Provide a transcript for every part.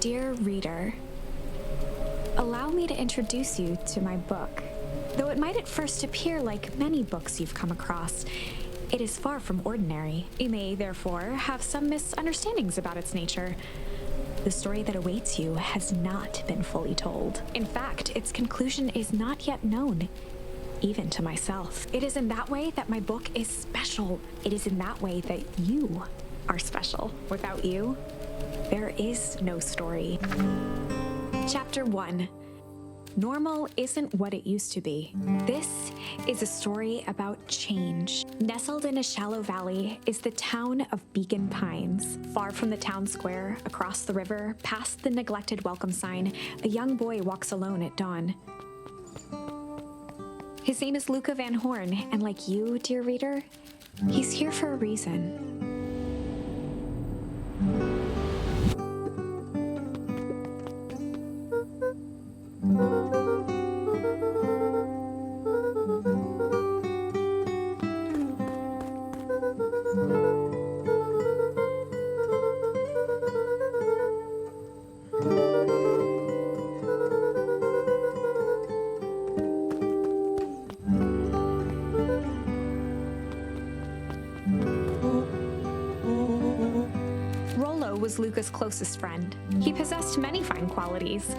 Dear reader, allow me to introduce you to my book. Though it might at first appear like many books you've come across, it is far from ordinary. You may, therefore, have some misunderstandings about its nature. The story that awaits you has not been fully told. In fact, its conclusion is not yet known, even to myself. It is in that way that my book is special. It is in that way that you are special. Without you, there is no story. Chapter 1. Normal isn't what it used to be. This is a story about change. Nestled in a shallow valley is the town of Beacon Pines. Far from the town square, across the river, past the neglected welcome sign, a young boy walks alone at dawn. His name is Luca Van Horn, and like you, dear reader, he's here for a reason. Was Luca's closest friend. He possessed many fine qualities,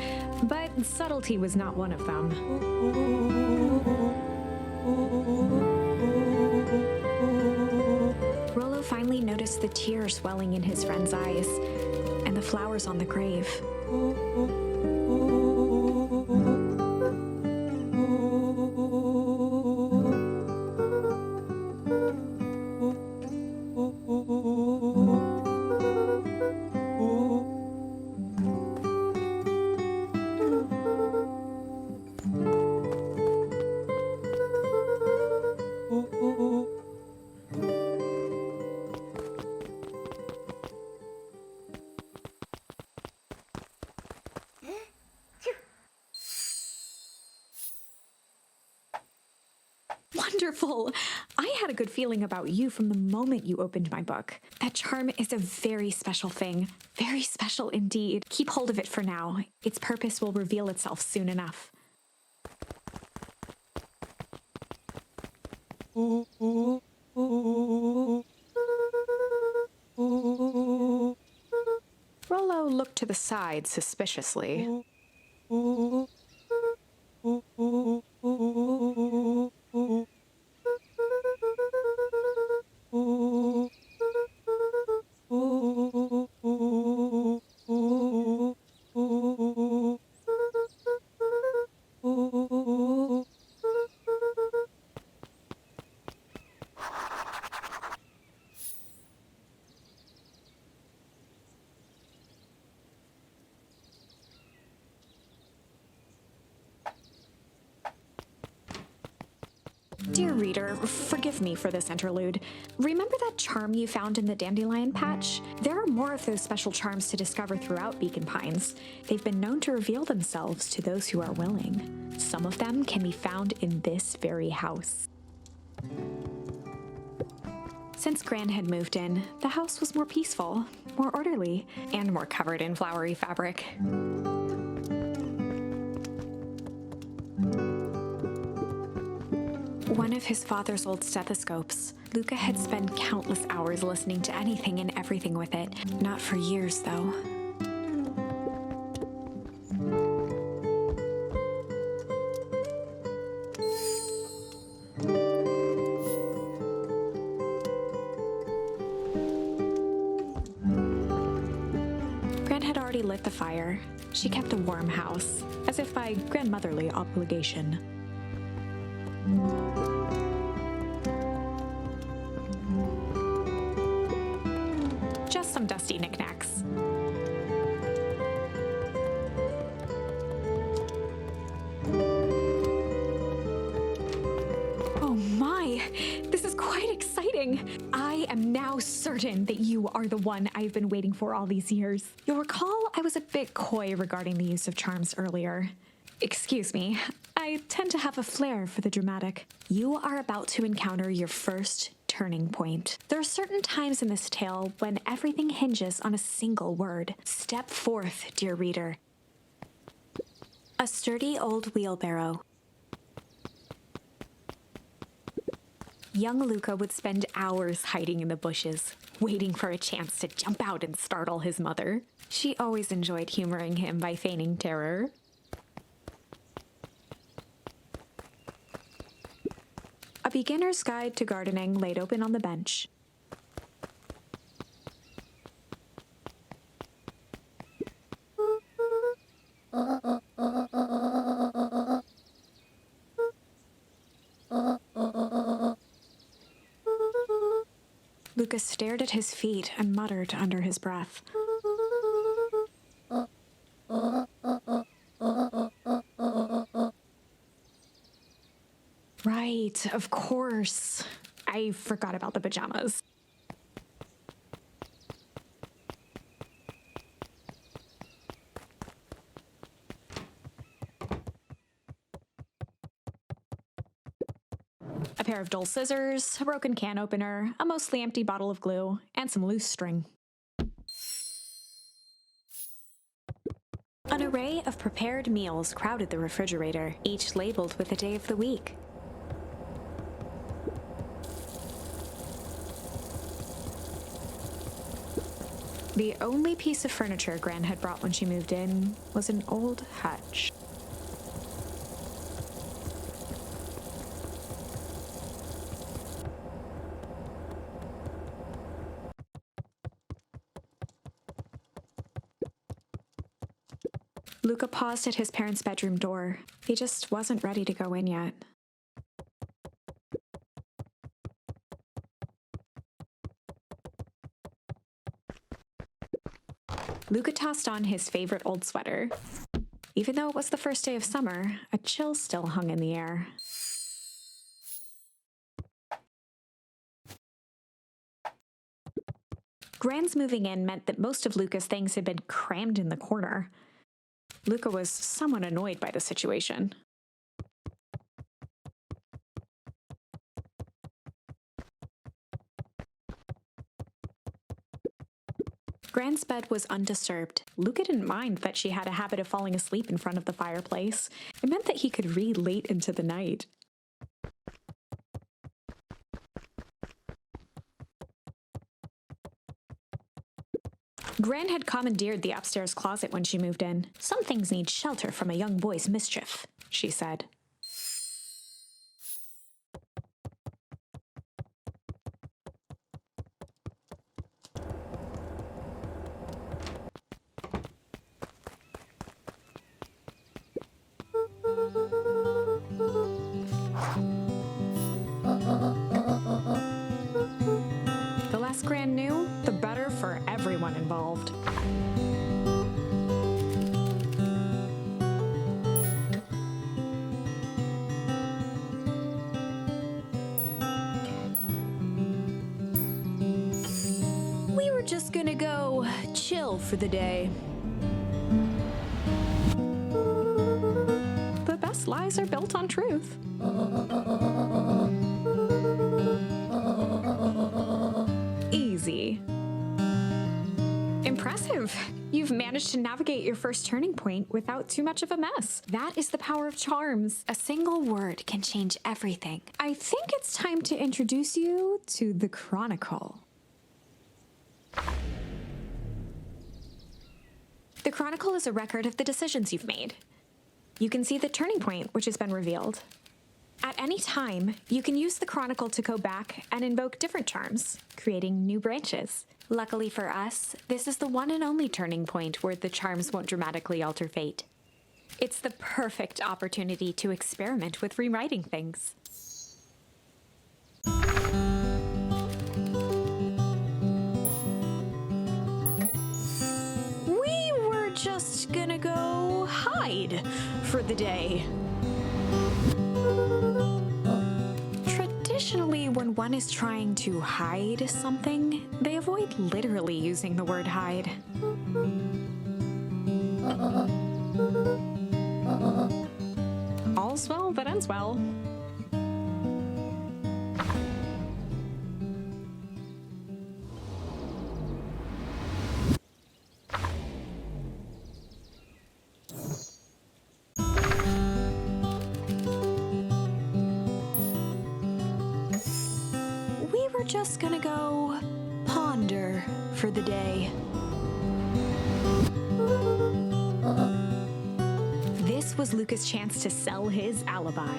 but subtlety was not one of them. Rollo finally noticed the tears welling in his friend's eyes and the flowers on the grave. Wonderful! I had a good feeling about you from the moment you opened my book. That charm is a very special thing. Very special indeed. Keep hold of it for now. Its purpose will reveal itself soon enough. Rollo looked to the side suspiciously. Dear reader, forgive me for this interlude. Remember that charm you found in the dandelion patch? There are more of those special charms to discover throughout Beacon Pines. They've been known to reveal themselves to those who are willing. Some of them can be found in this very house. Since Gran had moved in, the house was more peaceful, more orderly, and more covered in flowery fabric. One of his father's old stethoscopes. Luca had spent countless hours listening to anything and everything with it. Not for years, though. Gran had already lit the fire. She kept a warm house, as if by grandmotherly obligation. Just some dusty knickknacks. Oh my, this is quite exciting. I am now certain that you are the one I've been waiting for all these years. You'll recall I was a bit coy regarding the use of charms earlier. Excuse me, I tend to have a flair for the dramatic. You are about to encounter your first turning point. There are certain times in this tale when everything hinges on a single word. Step forth, dear reader. A sturdy old wheelbarrow. Young Luca would spend hours hiding in the bushes, waiting for a chance to jump out and startle his mother. She always enjoyed humoring him by feigning terror. A beginner's guide to gardening laid open on the bench. Lucas stared at his feet and muttered under his breath. Right, of course. I forgot about the pajamas. A pair of dull scissors, a broken can opener, a mostly empty bottle of glue, and some loose string. An array of prepared meals crowded the refrigerator, each labeled with the day of the week. The only piece of furniture Gran had brought when she moved in was an old hutch. Luca paused at his parents' bedroom door. He just wasn't ready to go in yet. Luca tossed on his favorite old sweater. Even though it was the first day of summer, a chill still hung in the air. Gran's moving in meant that most of Luca's things had been crammed in the corner. Luca was somewhat annoyed by the situation. Gran's bed was undisturbed. Luca didn't mind that she had a habit of falling asleep in front of the fireplace. It meant that he could read late into the night. Gran had commandeered the upstairs closet when she moved in. Some things need shelter from a young boy's mischief, she said. The less Gran knew, the better for everyone involved. We were just gonna go chill for the day. The best lies are built on truth. Easy. Impressive. You've managed to navigate your first turning point without too much of a mess. That is the power of charms. A single word can change everything. I think it's time to introduce you to the Chronicle. The Chronicle is a record of the decisions you've made. You can see the turning point which has been revealed. At any time, you can use the Chronicle to go back and invoke different charms, creating new branches. Luckily for us, this is the one and only turning point where the charms won't dramatically alter fate. It's the perfect opportunity to experiment with rewriting things. We were just gonna go hide for the day. Traditionally, when one is trying to hide something, they avoid literally using the word hide. All's well that ends well. just gonna go ponder for the day. This was Luca's chance to sell his alibi.